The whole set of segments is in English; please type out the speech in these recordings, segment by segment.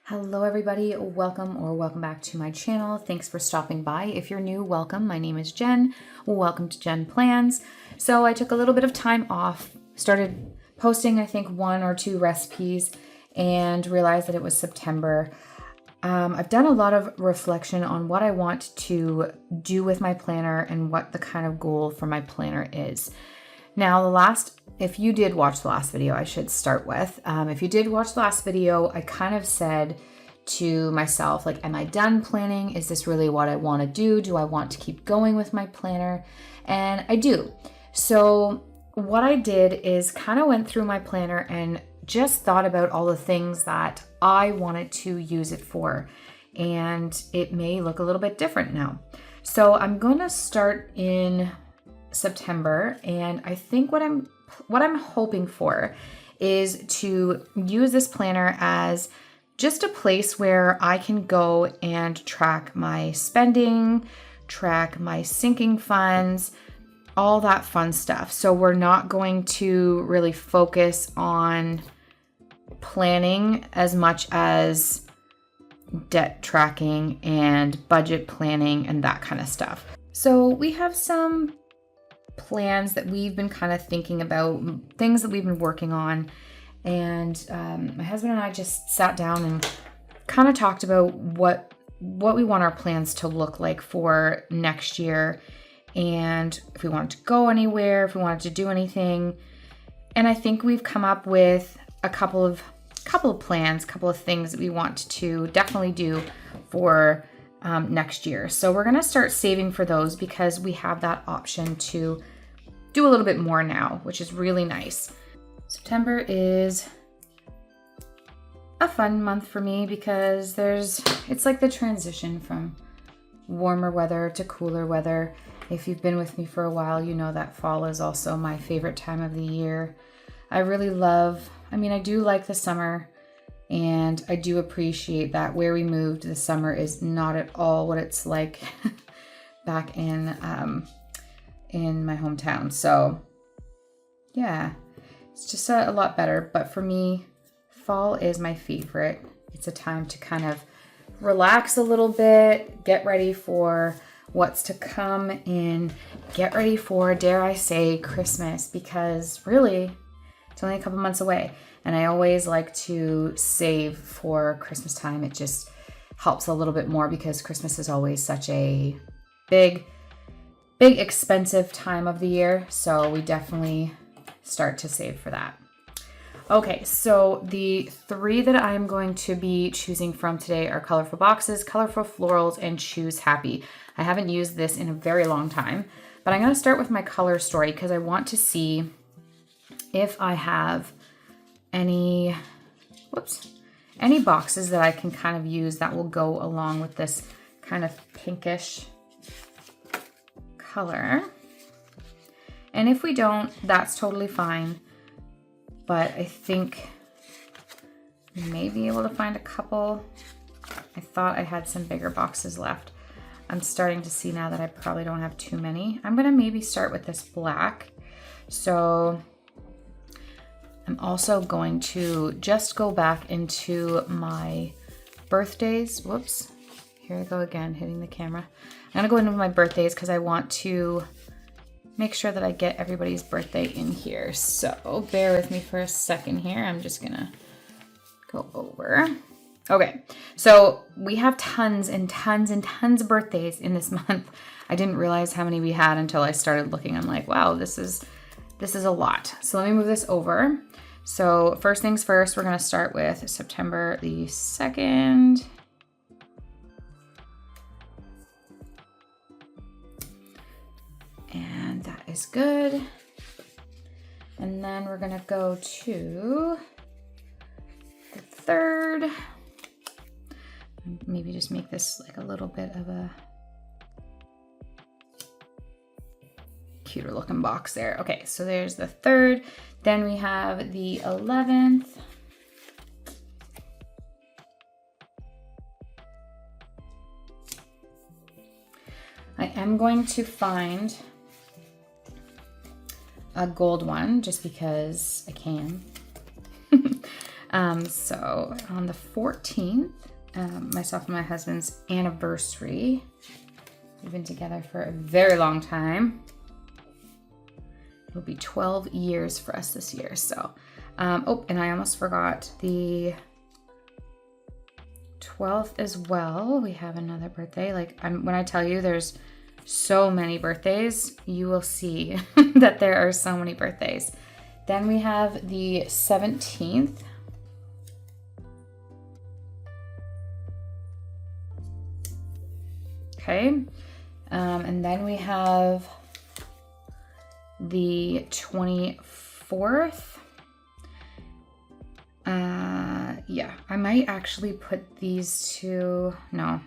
Hello everybody, welcome back to my channel. Thanks for stopping by. If you're new, welcome. My name is Jen. Welcome to Jen Plans. So I took a little bit of time off, started posting I think 1 or 2 recipes and realized that it was September. I've done a lot of reflection on what I want to do with my planner and what the kind of goal for my planner is. Now, if you did watch the last video, I should start with, if you did watch the last video, I kind of said to myself, like, am I done planning? Is this really what I want to do? Do I want to keep going with my planner? And I do. So what I did is kind of went through my planner and just thought about all the things that I wanted to use it for. And it may look a little bit different now. So I'm going to start in September, and I think what I'm hoping for is to use this planner as just a place where I can go and track my spending, track my sinking funds, all that fun stuff. So we're not going to really focus on planning as much as debt tracking and budget planning and that kind of stuff. So we have some plans that we've been kind of thinking about, things that we've been working on, and my husband and I just sat down and kind of talked about what we want our plans to look like for next year, and if we wanted to go anywhere, if we wanted to do anything. And I think we've come up with a couple of plans, couple of things that we want to definitely do for next year. So we're going to start saving for those because we have that option to do a little bit more now, which is really nice. September is a fun month for me because it's like the transition from warmer weather to cooler weather. If you've been with me for a while, you know that fall is also my favorite time of the year. I do like the summer. And I do appreciate that where we moved, the summer is not at all what it's like back in my hometown. So yeah, it's just a lot better. But for me, fall is my favorite. It's a time to kind of relax a little bit, get ready for what's to come, and get ready for, dare I say, Christmas, because really it's only a couple months away. And I always like to save for Christmas time. It just helps a little bit more because Christmas is always such a big, expensive time of the year. So we definitely start to save for that. Okay, so the 3 that I'm going to be choosing from today are Colorful Boxes, Colorful Florals, and Choose Happy. I haven't used this in a very long time, but I'm going to start with my color story because I want to see if I have any boxes that I can kind of use that will go along with this kind of pinkish color. And if we don't, that's totally fine. But I think we may be able to find a couple. I thought I had some bigger boxes left. I'm starting to see now that I probably don't have too many. I'm gonna maybe start with this black. So I'm also going to just go back into my birthdays. Whoops, here I go again, hitting the camera. I'm gonna go into my birthdays because I want to make sure that I get everybody's birthday in here. So bear with me for a second here. I'm just gonna go over. Okay, so we have tons and tons and tons of birthdays in this month. I didn't realize how many we had until I started looking. I'm like, wow, this is a lot. So let me move this over. So first things first, we're going to start with September the 2nd. And that is good. And then we're going to go to the 3rd. Maybe just make this like a little bit of a cuter looking box there. Okay, so there's the 3rd. Then we have the 11th. I am going to find a gold one just because I can. So on the 14th, myself and my husband's anniversary. We've been together for a very long time. It'll be 12 years for us this year. So, oh, and I almost forgot the 12th as well. We have another birthday. Like when I tell you there's so many birthdays, you will see that there are so many birthdays. Then we have the 17th. Okay. And then we have the 24th. Yeah, I might actually put these two, no,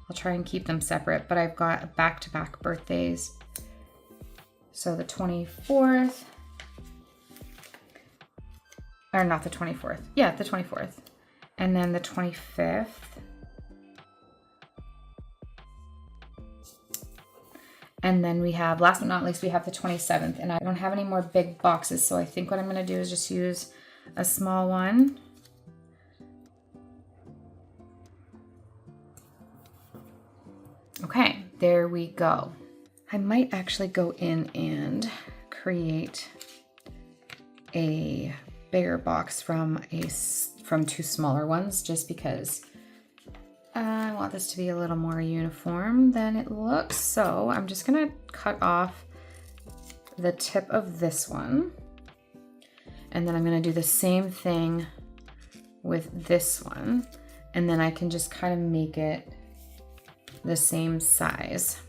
I'll try and keep them separate, but I've got back-to-back birthdays. So the 24th, or not the 24th. Yeah, the 24th. And then the 25th. And then we have, last but not least, we have the 27th. And I don't have any more big boxes, so I think what I'm gonna do is just use a small one. Okay, there we go. I might actually go in and create a bigger box from two smaller ones, just because I want this to be a little more uniform than it looks. So I'm just gonna cut off the tip of this one. And then I'm gonna do the same thing with this one. And then I can just kind of make it the same size.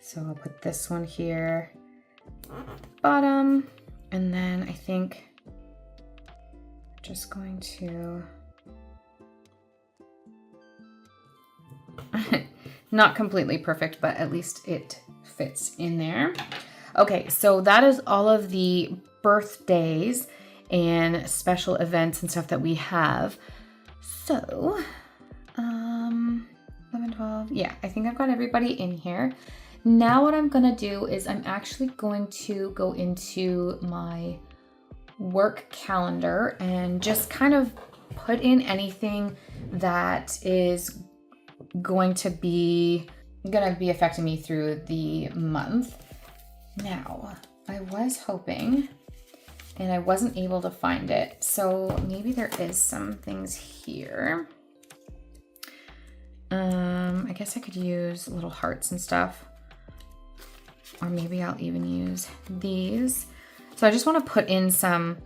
So I'll put this one here, bottom, and then I think I'm just going to, not completely perfect, but at least it fits in there. Okay, so that is all of the birthdays and special events and stuff that we have. So, 11, 12, yeah, I think I've got everybody in here. Now what I'm gonna do is I'm actually going to go into my work calendar and just kind of put in anything that is going to be affecting me through the month. Now, I was hoping, and I wasn't able to find it, so maybe there is some things here. I guess I could use little hearts and stuff, or maybe I'll even use these. So I just want to put in some,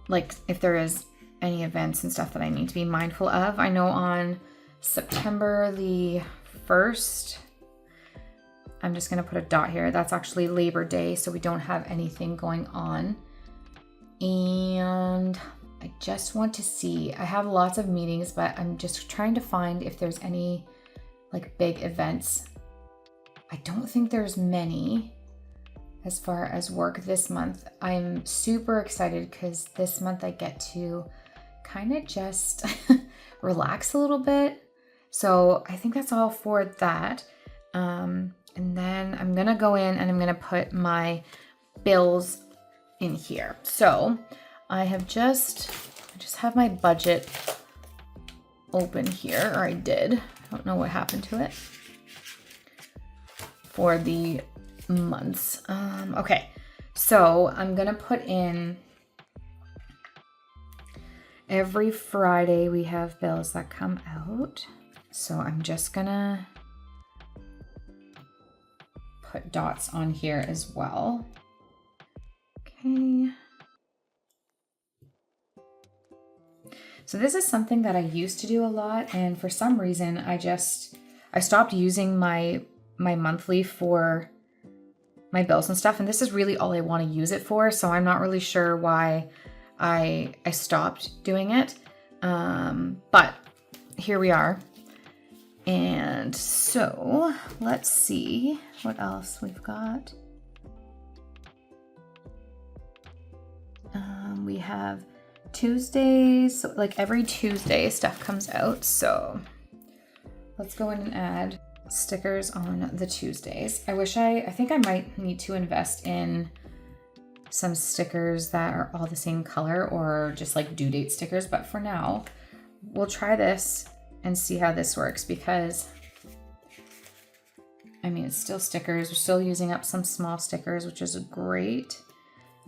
like, if there is any events and stuff that I need to be mindful of. I know on September the 1st, I'm just gonna put a dot here. That's actually Labor Day, so we don't have anything going on. And I just want to see, I have lots of meetings, but I'm just trying to find if there's any like big events. I don't think there's many as far as work this month. I'm super excited because this month I get to kind of just relax a little bit. So I think that's all for that. And then I'm gonna go in and I'm gonna put my bills in here. So I just have my budget open here, or I did. I don't know what happened to it for the months. Okay, so I'm gonna put in every Friday we have bills that come out. So I'm just gonna put dots on here as well. Okay. So this is something that I used to do a lot, and for some reason I stopped using my monthly for my bills and stuff, and this is really all I want to use it for, so I'm not really sure why I stopped doing it. But here we are. And so let's see what else we've got. We have Tuesdays, so like every Tuesday stuff comes out. So let's go in and add stickers on the Tuesdays. I think I might need to invest in some stickers that are all the same color or just like due date stickers. But for now, we'll try this and see how this works because I mean, it's still stickers. We're still using up some small stickers, which is great.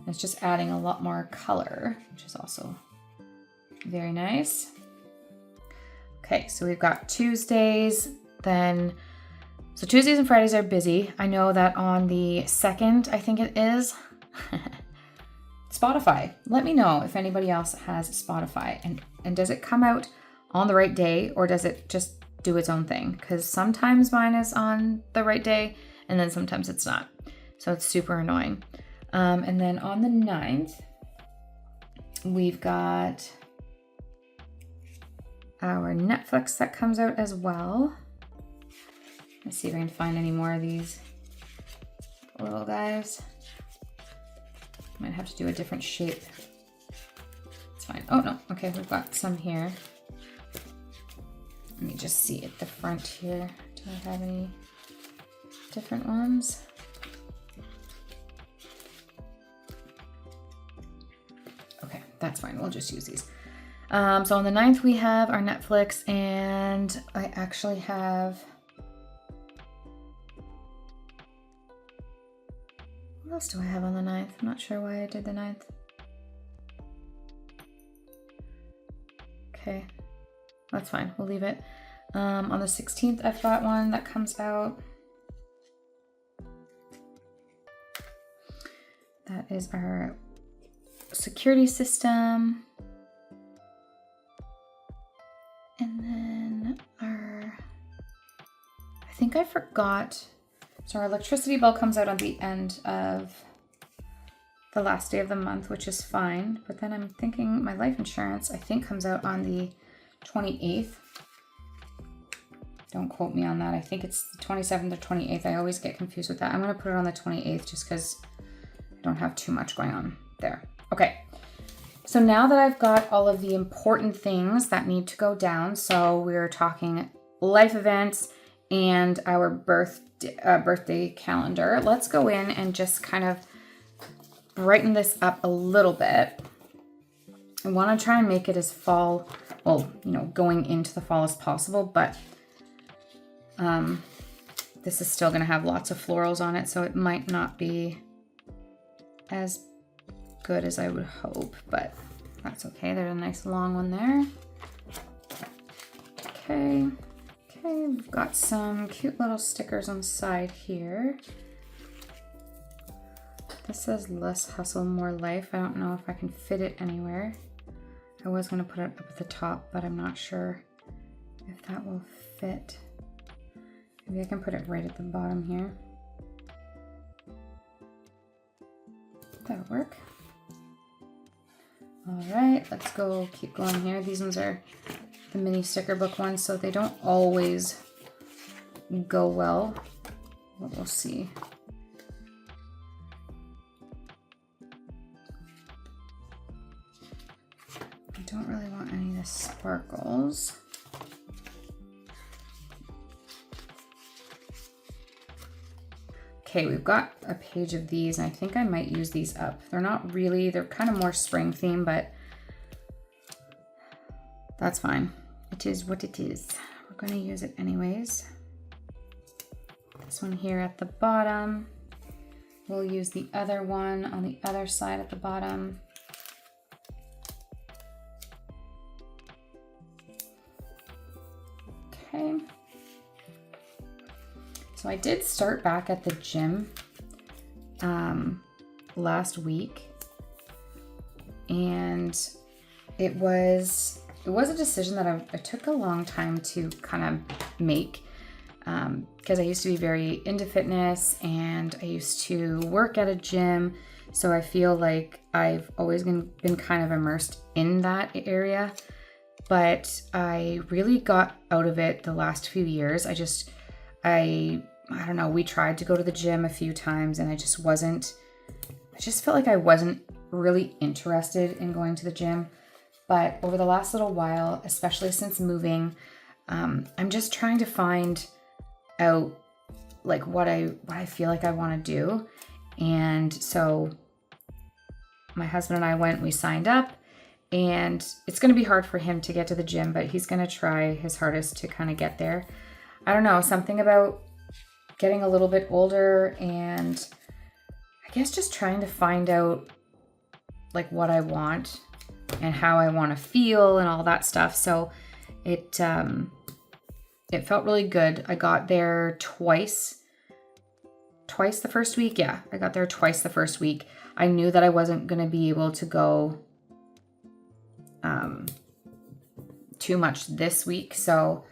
It's just adding a lot more color, which is also very nice. Okay, so we've got Tuesdays, then, so Tuesdays and Fridays are busy. I know that on the 2nd, I think it is, Spotify. Let me know if anybody else has Spotify and does it come out on the right day or does it just do its own thing? Because sometimes mine is on the right day and then sometimes it's not. So it's super annoying. And then on the 9th, we've got our Netflix that comes out as well. Let's see if I can find any more of these little guys. Might have to do a different shape. It's fine. Oh no, okay, we've got some here. Let me just see at the front here. Do I have any different ones? Okay, that's fine. We'll just use these. So on the 9th, we have our Netflix, and I actually have... What else do I have on the 9th? I'm not sure why I did the 9th. Okay, that's fine. We'll leave it. On the 16th, I've got one that comes out. That is our security system. And then I think I forgot. So our electricity bill comes out on the end of the last day of the month, which is fine. But then I'm thinking my life insurance, I think, comes out on the 28th. Don't quote me on that. I think it's the 27th or 28th. I always get confused with that. I'm going to put it on the 28th just because I don't have too much going on there. Okay. So now that I've got all of the important things that need to go down, so we're talking life events and our birthday calendar, let's go in and just kind of brighten this up a little bit. I want to try and make it as fall, well, you know, going into the fall as possible, but this is still going to have lots of florals on it, so it might not be as good as I would hope, but that's okay. There's a nice long one there. Okay, we've got some cute little stickers on the side here. This says less hustle, more life. I don't know if I can fit it anywhere. I was going to put it up at the top, but I'm not sure if that will fit. Maybe I can put it right at the bottom here. That'll work. All right, let's go, keep going here. These ones are the mini sticker book ones, so they don't always go well, but we'll see. I don't really want any of the sparkles. Okay, we've got a page of these, and I think I might use these up. They're not really, they're kind of more spring theme, but that's fine. It is what it is. We're going to use it anyways. This one here at the bottom. We'll use the other one on the other side at the bottom. Okay. So I did start back at the gym last week, and it was a decision that I took a long time to kind of make, because I used to be very into fitness and I used to work at a gym, so I feel like I've always been kind of immersed in that area, but I really got out of it the last few years. I don't know, we tried to go to the gym a few times and I just felt like I wasn't really interested in going to the gym. But over the last little while, especially since moving, I'm just trying to find out like what I feel like I want to do. And so my husband and I went, we signed up, and it's going to be hard for him to get to the gym, but he's going to try his hardest to kind of get there. I don't know, something about getting a little bit older and I guess just trying to find out like what I want and how I want to feel and all that stuff. So it felt really good. I got there twice the first week. Yeah, I got there twice the first week. I knew that I wasn't going to be able to go too much this week. So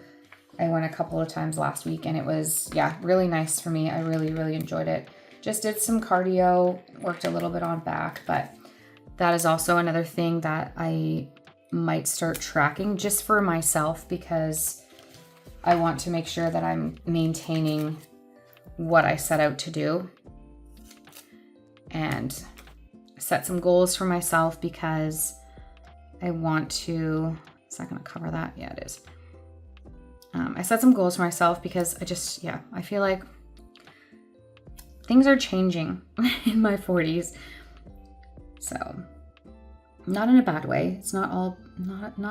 I went a couple of times last week and it was, yeah, really nice for me. I really, really enjoyed it. Just did some cardio, worked a little bit on back, but that is also another thing that I might start tracking just for myself because I want to make sure that I'm maintaining what I set out to do and set some goals for myself because I want to, it's not going to cover that. Yeah, it is. I set some goals for myself because I feel like things are changing in my 40s. So not in a bad way. It's not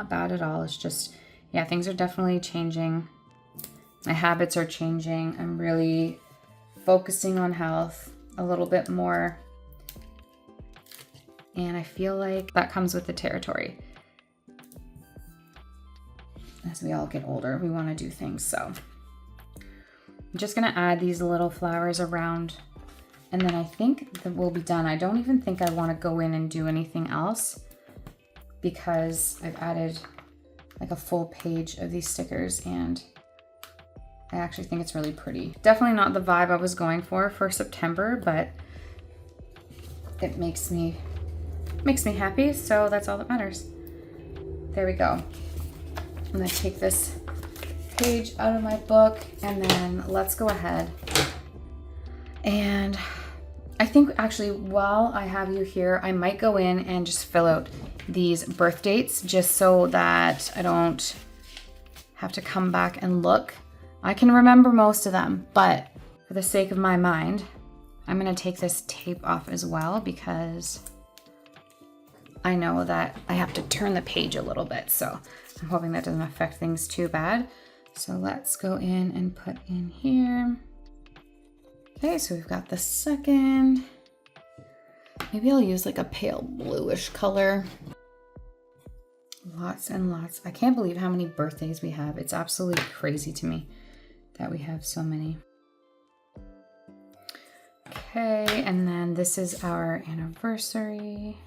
bad at all. It's just, yeah, things are definitely changing. My habits are changing. I'm really focusing on health a little bit more. And I feel like that comes with the territory. As we all get older, we want to do things. So I'm just going to add these little flowers around and then I think that we'll be done. I don't even think I want to go in and do anything else because I've added like a full page of these stickers and I actually think it's really pretty. Definitely not the vibe I was going for September, but it makes me happy. So that's all that matters. There we go. I'm gonna take this page out of my book and then let's go ahead. And I think actually while I have you here, I might go in and just fill out these birth dates just so that I don't have to come back and look. I can remember most of them, but for the sake of my mind, I'm gonna take this tape off as well because I know that I have to turn the page a little bit. So I'm hoping that doesn't affect things too bad. So let's go in and put in here. Okay, so we've got the second. Maybe I'll use like a pale bluish color. Lots and lots. I can't believe how many birthdays we have. It's absolutely crazy to me that we have so many. Okay, and then this is our anniversary.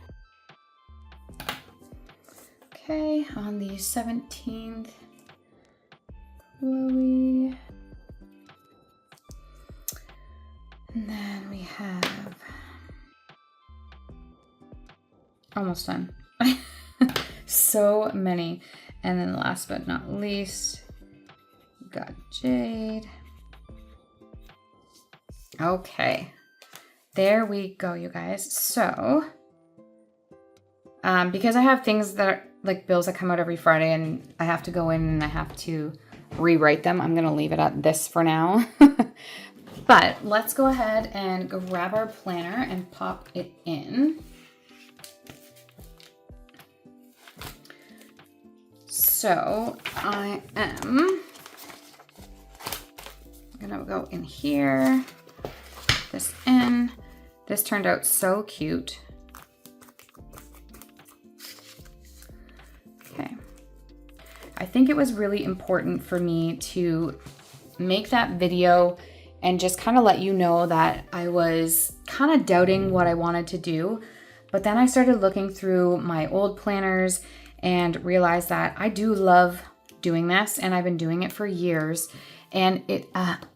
Okay, on the 17th, Chloe. And then we have, almost done. So many. And then last but not least, we've got Jade. Okay, there we go, you guys. So, because I have things that are like bills that come out every Friday and I have to go in and I have to rewrite them, I'm gonna leave it at this for now. But let's go ahead and grab our planner and pop it in. So I am gonna go in here, this in. This turned out so cute. Okay. I think it was really important for me to make that video and just kind of let you know that I was kind of doubting what I wanted to do. But then I started looking through my old planners and realized that I do love doing this and I've been doing it for years. And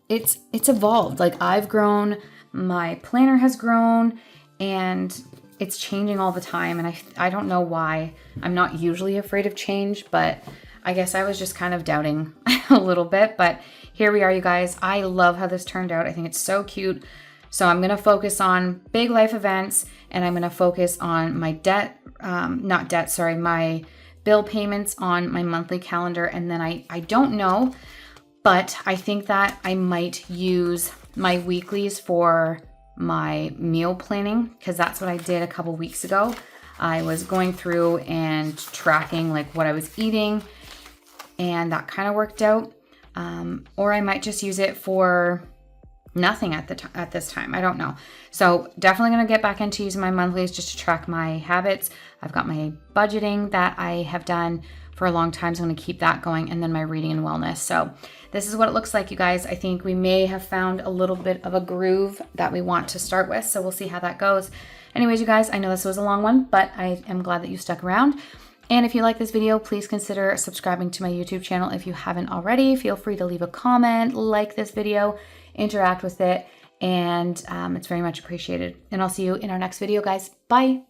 it's evolved. Like I've grown, my planner has grown, and it's changing all the time. And I don't know why. I'm not usually afraid of change, but I guess I was just kind of doubting a little bit. But here we are, you guys. I love how this turned out. I think it's so cute. So I'm going to focus on big life events, and I'm going to focus on my my bill payments on my monthly calendar. And then I don't know, but I think that I might use my weeklies for my meal planning, because that's what I did a couple weeks ago. I was going through and tracking like what I was eating, and that kind of worked out. Or I might just use it for nothing at this time. I don't know. So definitely going to get back into using my monthlies just to track my habits. I've got my budgeting that I have done for a long time, so I'm going to keep that going, and then my reading and wellness. So this is what it looks like, you guys. I think we may have found a little bit of a groove that we want to start with, so we'll see how that goes. Anyways, you guys, I know this was a long one, but I am glad that you stuck around. And if you like this video, please consider subscribing to my YouTube channel if you haven't already. Feel free to leave a comment, like this video, interact with it, and it's very much appreciated. And I'll see you in our next video, guys. Bye.